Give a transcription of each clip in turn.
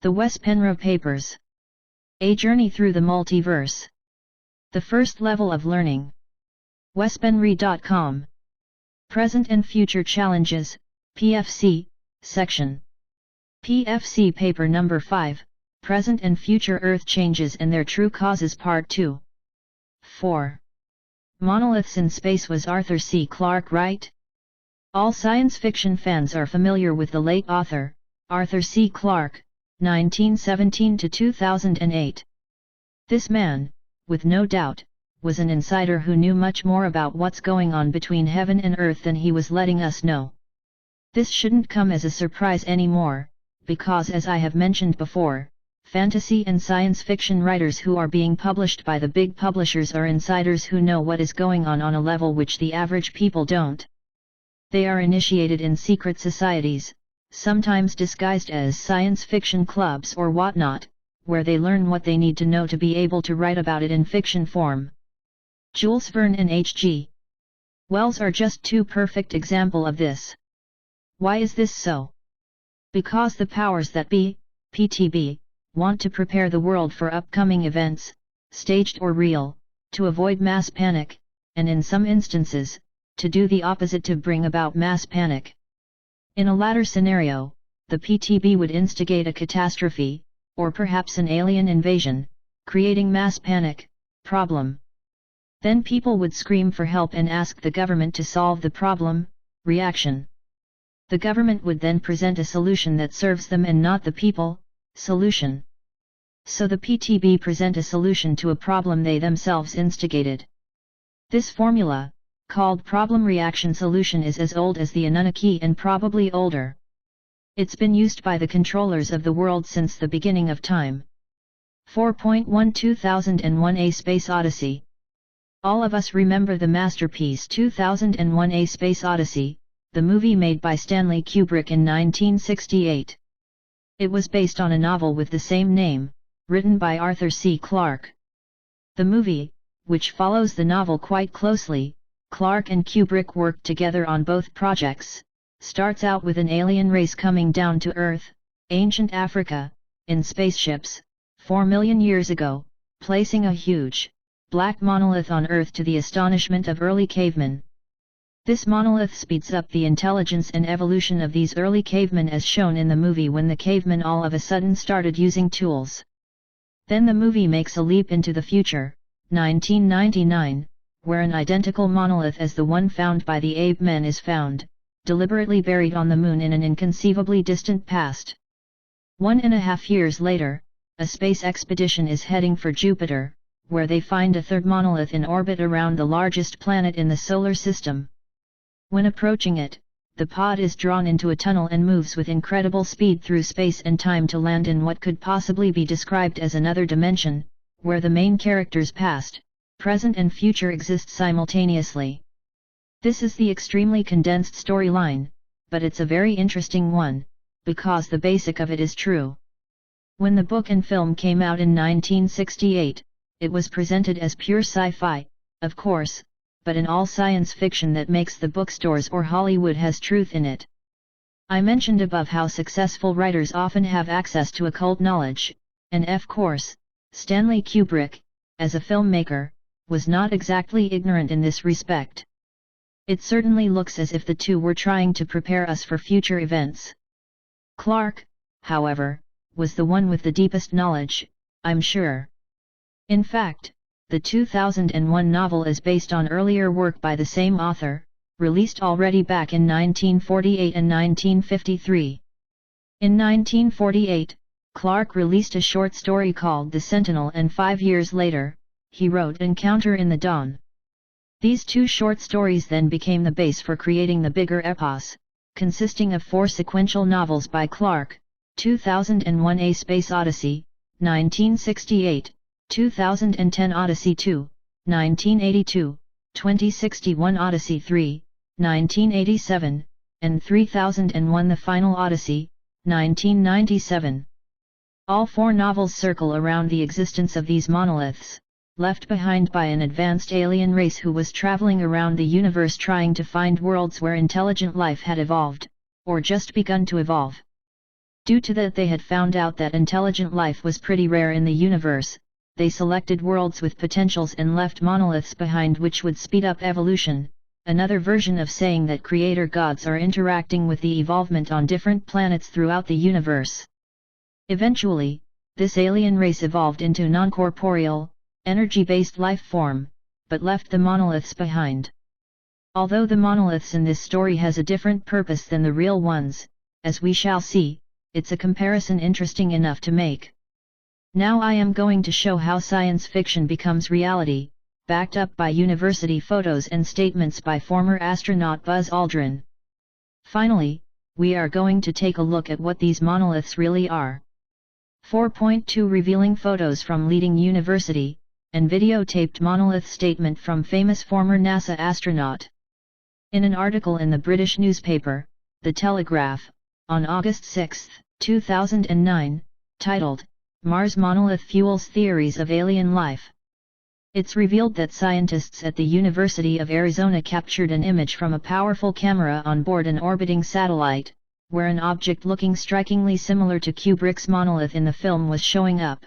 The Wes Penra Papers. A Journey Through the Multiverse. The First Level of Learning. wespenry.com. Present and Future Challenges, PFC, Section. PFC Paper Number 5, Present and Future Earth Changes and Their True Causes Part 2. 4. Monoliths in Space. Was Arthur C. Clarke right? All science fiction fans are familiar with the late author, Arthur C. Clarke, 1917 to 2008. This man, with no doubt, was an insider who knew much more about what's going on between heaven and earth than he was letting us know. This shouldn't come as a surprise anymore, because as I have mentioned before, fantasy and science fiction writers who are being published by the big publishers are insiders who know what is going on a level which the average people don't. They are initiated in secret societies, sometimes disguised as science fiction clubs or whatnot, where they learn what they need to know to be able to write about it in fiction form. Jules Verne and H.G. Wells are just two perfect examples of this. Why is this so? Because the powers that be, PTB, want to prepare the world for upcoming events, staged or real, to avoid mass panic, and in some instances, to do the opposite to bring about mass panic. In a latter scenario, the PTB would instigate a catastrophe, or perhaps an alien invasion, creating mass panic, problem. Then people would scream for help and ask the government to solve the problem, reaction. The government would then present a solution that serves them and not the people, solution. So the PTB present a solution to a problem they themselves instigated. This formula, called problem-reaction-solution, is as old as the Anunnaki and probably older. It's been used by the controllers of the world since the beginning of time. 4.1 2001 A Space Odyssey. All of us remember the masterpiece 2001 A Space Odyssey, the movie made by Stanley Kubrick in 1968. It was based on a novel with the same name, written by Arthur C. Clarke. The movie, which follows the novel quite closely, Clarke and Kubrick worked together on both projects, starts out with an alien race coming down to Earth, ancient Africa, in spaceships, 4 million years ago, placing a huge, black monolith on Earth to the astonishment of early cavemen. This monolith speeds up the intelligence and evolution of these early cavemen as shown in the movie when the cavemen all of a sudden started using tools. Then the movie makes a leap into the future, 1999, where an identical monolith as the one found by the ape men is found, deliberately buried on the moon in an inconceivably distant past. 1.5 years later, a space expedition is heading for Jupiter, where they find a third monolith in orbit around the largest planet in the solar system. When approaching it, the pod is drawn into a tunnel and moves with incredible speed through space and time to land in what could possibly be described as another dimension, where the main characters' past, present and future exist simultaneously. This is the extremely condensed storyline, but it's a very interesting one, because the basic of it is true. When the book and film came out in 1968, it was presented as pure sci-fi, of course, but in all science fiction that makes the bookstores or Hollywood has truth in it. I mentioned above how successful writers often have access to occult knowledge, and of course, Stanley Kubrick, as a filmmaker, was not exactly ignorant in this respect. It certainly looks as if the two were trying to prepare us for future events. Clarke, however, was the one with the deepest knowledge, I'm sure. In fact, the 2001 novel is based on earlier work by the same author, released already back in 1948 and 1953. In 1948, Clarke released a short story called The Sentinel, and 5 years later, he wrote Encounter in the Dawn. These two short stories then became the base for creating the bigger epos, consisting of 4 sequential novels by Clarke, 2001 A Space Odyssey, 1968, 2010 Odyssey 2, 1982, 2061 Odyssey 3, 1987, and 3001 The Final Odyssey, 1997. All 4 novels circle around the existence of these monoliths, left behind by an advanced alien race who was traveling around the universe trying to find worlds where intelligent life had evolved, or just begun to evolve. Due to that, they had found out that intelligent life was pretty rare in the universe. They selected worlds with potentials and left monoliths behind, which would speed up evolution, another version of saying that creator gods are interacting with the evolvement on different planets throughout the universe. Eventually, this alien race evolved into non-corporeal, energy-based life form, but left the monoliths behind. Although the monoliths in this story has a different purpose than the real ones, as we shall see, it's a comparison interesting enough to make. Now I am going to show how science fiction becomes reality, backed up by university photos and statements by former astronaut Buzz Aldrin. Finally, we are going to take a look at what these monoliths really are. 4.2 Revealing photos from leading university, and videotaped monolith statement from famous former NASA astronaut. In an article in the British newspaper, The Telegraph, on August 6, 2009, titled, Mars Monolith Fuels Theories of Alien Life. It's revealed that scientists at the University of Arizona captured an image from a powerful camera on board an orbiting satellite, where an object looking strikingly similar to Kubrick's monolith in the film was showing up.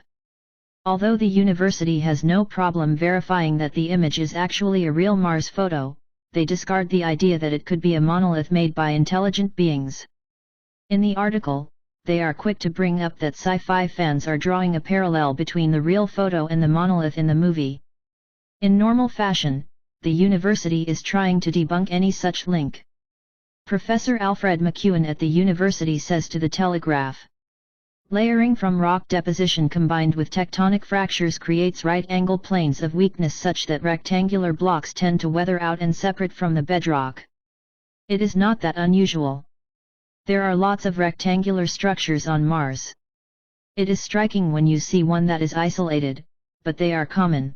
Although the university has no problem verifying that the image is actually a real Mars photo, they discard the idea that it could be a monolith made by intelligent beings. In the article, they are quick to bring up that sci-fi fans are drawing a parallel between the real photo and the monolith in the movie. In normal fashion, the university is trying to debunk any such link. Professor Alfred McEwen at the university says to The Telegraph, layering from rock deposition combined with tectonic fractures creates right-angle planes of weakness such that rectangular blocks tend to weather out and separate from the bedrock. It is not that unusual. There are lots of rectangular structures on Mars. It is striking when you see one that is isolated, but they are common.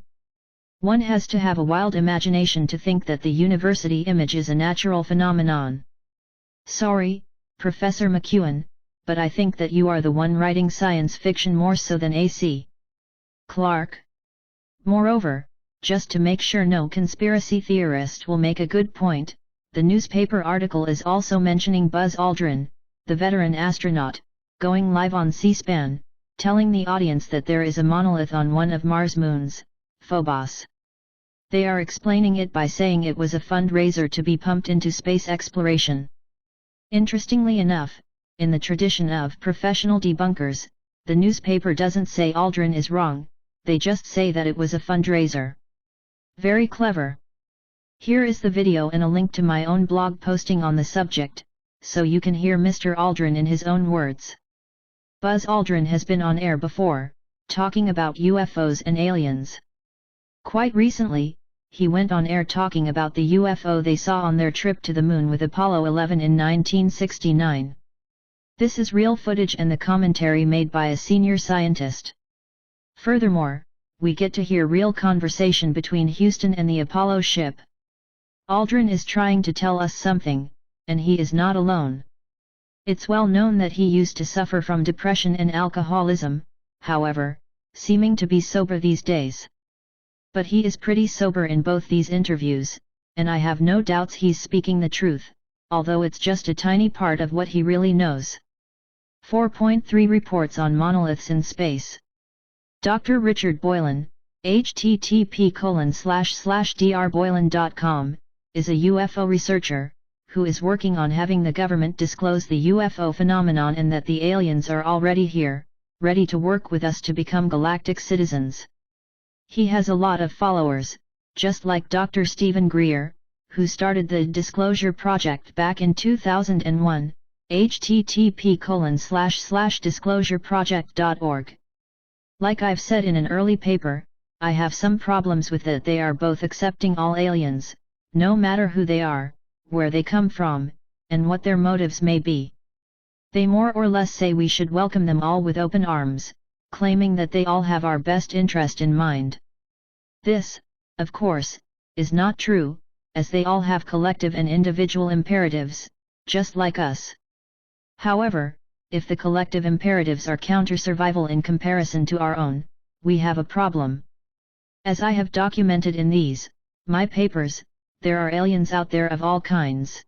One has to have a wild imagination to think that the university image is a natural phenomenon. Sorry, Professor McEwen, but I think that you are the one writing science fiction more so than A.C. Clarke. Moreover, just to make sure no conspiracy theorist will make a good point, the newspaper article is also mentioning Buzz Aldrin, the veteran astronaut, going live on C-SPAN, telling the audience that there is a monolith on one of Mars' moons, Phobos. They are explaining it by saying it was a fundraiser to be pumped into space exploration. Interestingly enough, in the tradition of professional debunkers, the newspaper doesn't say Aldrin is wrong, they just say that it was a fundraiser. Very clever. Here is the video and a link to my own blog posting on the subject, so you can hear Mr. Aldrin in his own words. Buzz Aldrin has been on air before, talking about UFOs and aliens. Quite recently, he went on air talking about the UFO they saw on their trip to the moon with Apollo 11 in 1969. This is real footage and the commentary made by a senior scientist. Furthermore, we get to hear real conversation between Houston and the Apollo ship. Aldrin is trying to tell us something, and he is not alone. It's well known that he used to suffer from depression and alcoholism, however, seeming to be sober these days. But he is pretty sober in both these interviews, and I have no doubts he's speaking the truth, although it's just a tiny part of what he really knows. 4.3 Reports on monoliths in space. Dr. Richard Boylan, http://drboylan.com, is a UFO researcher, who is working on having the government disclose the UFO phenomenon and that the aliens are already here, ready to work with us to become galactic citizens. He has a lot of followers, just like Dr. Stephen Greer, who started the Disclosure Project back in 2001, http://disclosureproject.org. Like I've said in an early paper, I have some problems with that they are both accepting all aliens, no matter who they are, where they come from, and what their motives may be. They more or less say we should welcome them all with open arms, claiming that they all have our best interest in mind. This, of course, is not true, as they all have collective and individual imperatives, just like us. However, if the collective imperatives are counter-survival in comparison to our own, we have a problem. As I have documented in my papers, there are aliens out there of all kinds.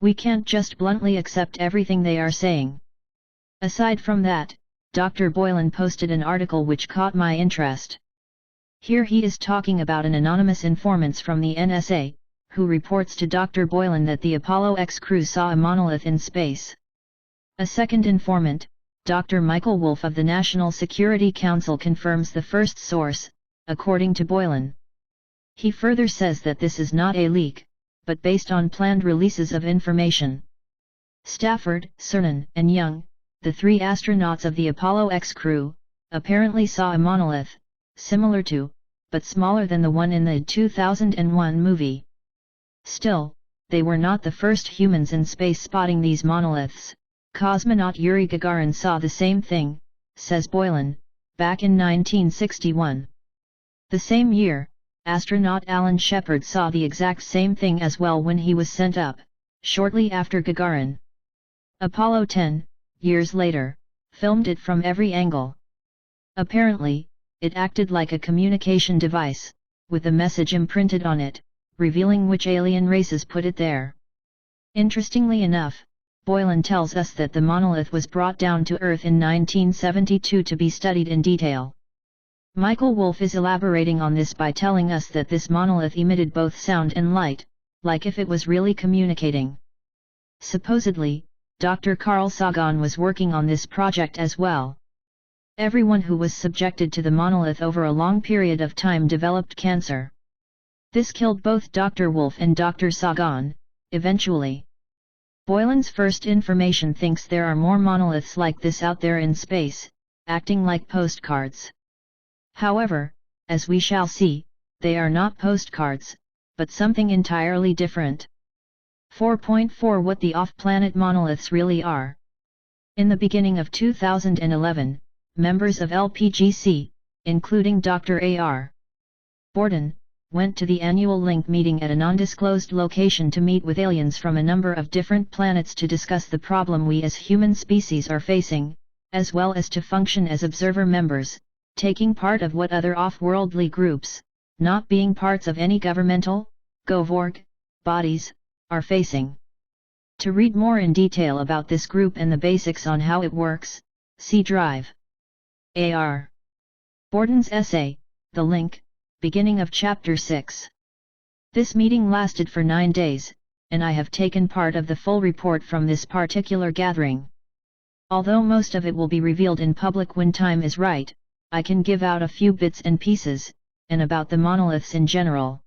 We can't just bluntly accept everything they are saying. Aside from that, Dr. Boylan posted an article which caught my interest. Here he is talking about an anonymous informant from the NSA, who reports to Dr. Boylan that the Apollo X crew saw a monolith in space. A second informant, Dr. Michael Wolff of the National Security Council, confirms the first source, according to Boylan. He further says that this is not a leak, but based on planned releases of information. Stafford, Cernan, and Young, the three astronauts of the Apollo X crew, apparently saw a monolith, similar to, but smaller than the one in the 2001 movie. Still, they were not the first humans in space spotting these monoliths. Cosmonaut Yuri Gagarin saw the same thing, says Boylan, back in 1961. The same year, astronaut Alan Shepard saw the exact same thing as well when he was sent up, shortly after Gagarin. Apollo 10, years later, filmed it from every angle. Apparently, it acted like a communication device, with a message imprinted on it, revealing which alien races put it there. Interestingly enough, Boylan tells us that the monolith was brought down to Earth in 1972 to be studied in detail. Michael Wolff is elaborating on this by telling us that this monolith emitted both sound and light, like if it was really communicating. Supposedly, Dr. Carl Sagan was working on this project as well. Everyone who was subjected to the monolith over a long period of time developed cancer. This killed both Dr. Wolff and Dr. Sagan, eventually. Boylan's first information thinks there are more monoliths like this out there in space, acting like postcards. However, as we shall see, they are not postcards, but something entirely different. 4.4 What the off-planet monoliths really are. In the beginning of 2011, members of LPGC, including Dr. A.R. Borden, went to the annual LINC meeting at a non-disclosed location to meet with aliens from a number of different planets to discuss the problem we as human species are facing, as well as to function as observer members, taking part of what other off-worldly groups, not being parts of any governmental, GovOrg, bodies, are facing. To read more in detail about this group and the basics on how it works, see Drive. A.R. Borden's essay, The Link, beginning of Chapter 6. This meeting lasted for 9 days, and I have taken part of the full report from this particular gathering. Although most of it will be revealed in public when time is right, I can give out a few bits and pieces, and about the monoliths in general.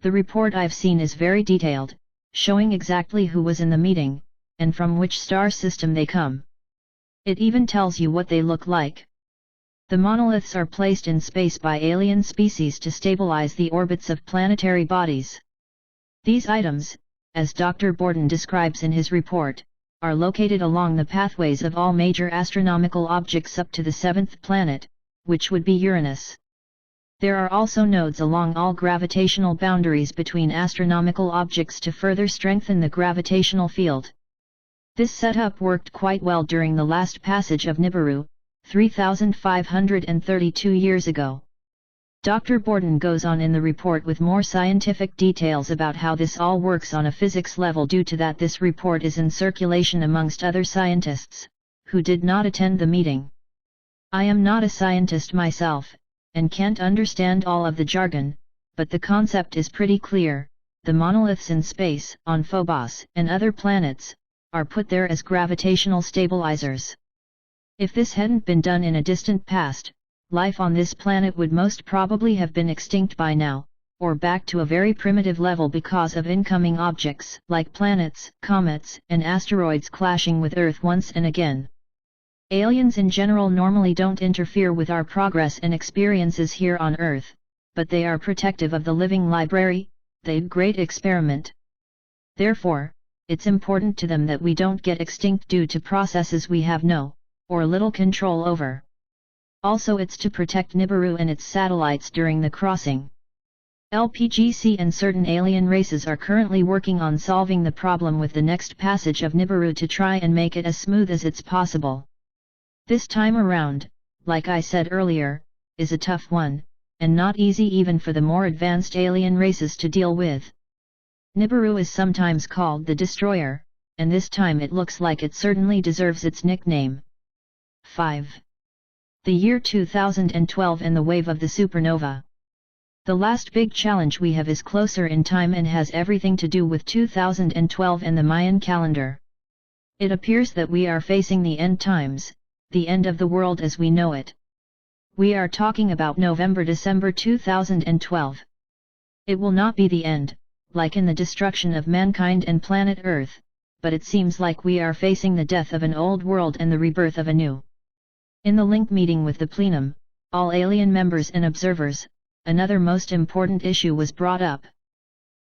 The report I've seen is very detailed, showing exactly who was in the meeting, and from which star system they come. It even tells you what they look like. The monoliths are placed in space by alien species to stabilize the orbits of planetary bodies. These items, as Dr. Borden describes in his report, are located along the pathways of all major astronomical objects up to the 7th planet, which would be Uranus. There are also nodes along all gravitational boundaries between astronomical objects to further strengthen the gravitational field. This setup worked quite well during the last passage of Nibiru, 3,532 years ago. Dr. Borden goes on in the report with more scientific details about how this all works on a physics level. Due to that, this report is in circulation amongst other scientists, who did not attend the meeting. I am not a scientist myself, and can't understand all of the jargon, but the concept is pretty clear. The monoliths in space, on Phobos and other planets, are put there as gravitational stabilizers. If this hadn't been done in a distant past, life on this planet would most probably have been extinct by now, or back to a very primitive level because of incoming objects like planets, comets, and asteroids clashing with Earth once and again. Aliens in general normally don't interfere with our progress and experiences here on Earth, but they are protective of the living library, the great experiment. Therefore, it's important to them that we don't get extinct due to processes we have no, or little control over. Also, it's to protect Nibiru and its satellites during the crossing. LPGC and certain alien races are currently working on solving the problem with the next passage of Nibiru to try and make it as smooth as it's possible. This time around, like I said earlier, is a tough one, and not easy even for the more advanced alien races to deal with. Nibiru is sometimes called the Destroyer, and this time it looks like it certainly deserves its nickname. 5. The year 2012 and the wave of the supernova. The last big challenge we have is closer in time and has everything to do with 2012 and the Mayan calendar. It appears that we are facing the end times, the end of the world as we know it. We are talking about November-December 2012. It will not be the end, like in the destruction of mankind and planet Earth, but it seems like we are facing the death of an old world and the rebirth of a new. In the link meeting with the plenum, all alien members and observers, another most important issue was brought up.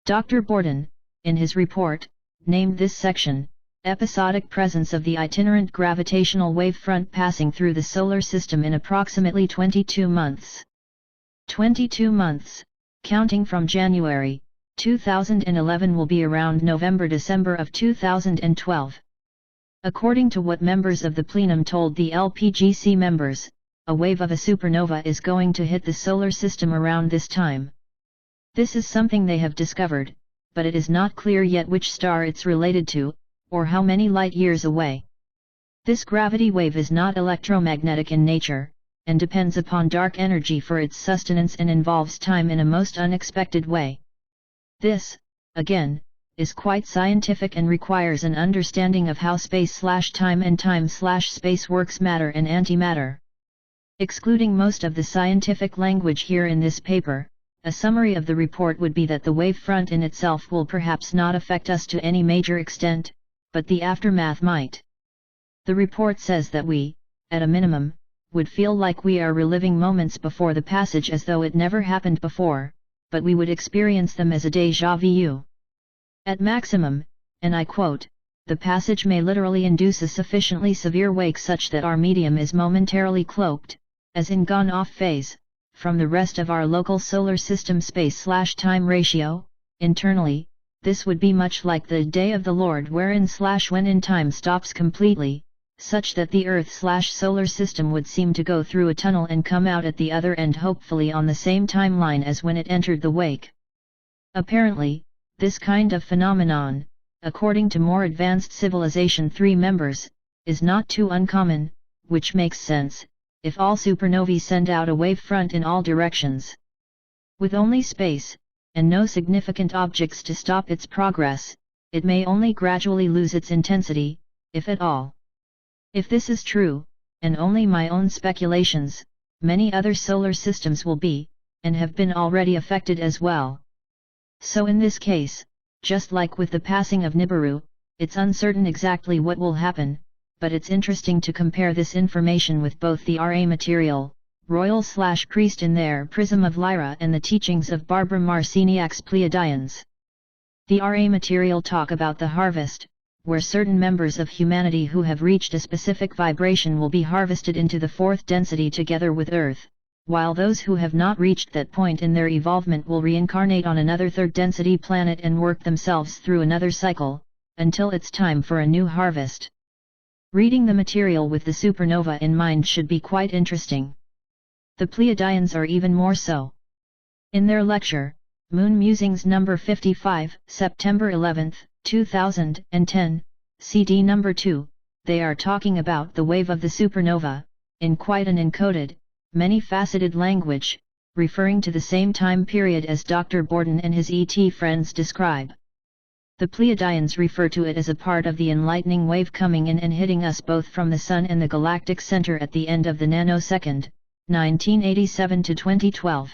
Dr. Borden, in his report, named this section, Episodic Presence of the Itinerant Gravitational Wave Front Passing Through the Solar System in Approximately 22 Months. 22 months, counting from January 2011 will be around November-December of 2012. According to what members of the plenum told the LPGC members, a wave of a supernova is going to hit the solar system around this time. This is something they have discovered, but it is not clear yet which star it's related to, or how many light-years away. This gravity wave is not electromagnetic in nature, and depends upon dark energy for its sustenance and involves time in a most unexpected way. This, again, is quite scientific and requires an understanding of how space/time and time/space works, matter and antimatter. Excluding most of the scientific language here in this paper, a summary of the report would be that the wave front in itself will perhaps not affect us to any major extent, but the aftermath might. The report says that we, at a minimum, would feel like we are reliving moments before the passage as though it never happened before, but we would experience them as a déjà vu. At maximum, and I quote, the passage may literally induce a sufficiently severe wake such that our medium is momentarily cloaked, as in gone off phase, from the rest of our local solar system space/time ratio. Internally, this would be much like the day of the Lord wherein/when in time stops completely, such that the Earth/solar system would seem to go through a tunnel and come out at the other end hopefully on the same timeline as when it entered the wake. Apparently, this kind of phenomenon, according to more advanced civilization 3 members, is not too uncommon, which makes sense, if all supernovae send out a wave front in all directions. With only space, and no significant objects to stop its progress, it may only gradually lose its intensity, if at all. If this is true, and only my own speculations, many other solar systems will be, and have been already affected as well. So in this case, just like with the passing of Nibiru, it's uncertain exactly what will happen, but it's interesting to compare this information with both the RA material, Royal/Priest in their Prism of Lyra, and the teachings of Barbara Marciniak's Pleiadians. The RA material talk about the harvest, where certain members of humanity who have reached a specific vibration will be harvested into the 4th density together with Earth, while those who have not reached that point in their evolvement will reincarnate on another 3rd density planet and work themselves through another cycle, until it's time for a new harvest. Reading the material with the supernova in mind should be quite interesting. The Pleiadians are even more so. In their lecture, Moon Musings No. 55, September 11, 2010, CD No. 2, they are talking about the wave of the supernova, in quite an encoded, many-faceted language, referring to the same time period as Dr. Borden and his ET friends describe. The Pleiadians refer to it as a part of the enlightening wave coming in and hitting us both from the Sun and the galactic center at the end of the nanosecond, 1987 to 2012.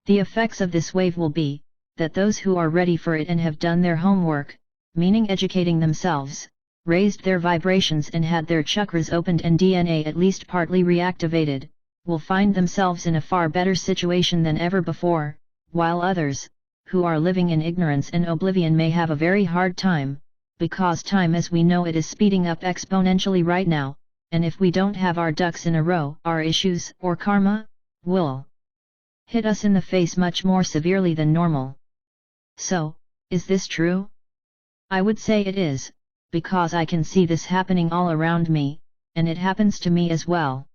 The effects of this wave will be, that those who are ready for it and have done their homework, meaning educating themselves, raised their vibrations and had their chakras opened and DNA at least partly reactivated, will find themselves in a far better situation than ever before, while others, who are living in ignorance and oblivion may have a very hard time, because time as we know it is speeding up exponentially right now, and if we don't have our ducks in a row, our issues or karma will hit us in the face much more severely than normal. So, is this true? I would say it is, because I can see this happening all around me, and it happens to me as well.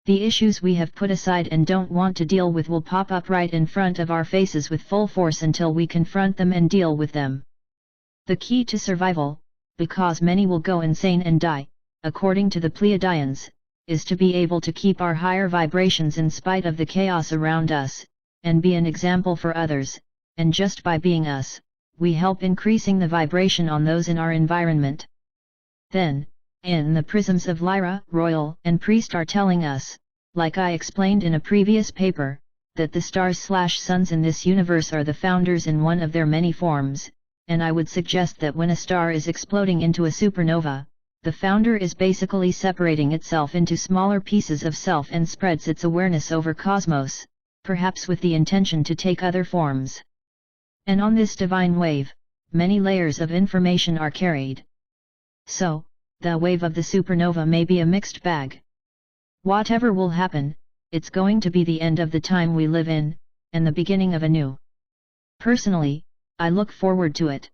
The issues we have put aside and don't want to deal with will pop up right in front of our faces with full force until we confront them and deal with them. The key to survival, because many will go insane and die, according to the Pleiadians, is to be able to keep our higher vibrations in spite of the chaos around us, and be an example for others, and just by being us, we help increasing the vibration on those in our environment. Then, in the prisms of Lyra, Royal and Priest are telling us, like I explained in a previous paper, that the stars/suns in this universe are the founders in one of their many forms, and I would suggest that when a star is exploding into a supernova, the founder is basically separating itself into smaller pieces of self and spreads its awareness over cosmos, perhaps with the intention to take other forms. And on this divine wave, many layers of information are carried. So, the wave of the supernova may be a mixed bag. Whatever will happen, it's going to be the end of the time we live in, and the beginning of a new. Personally, I look forward to it.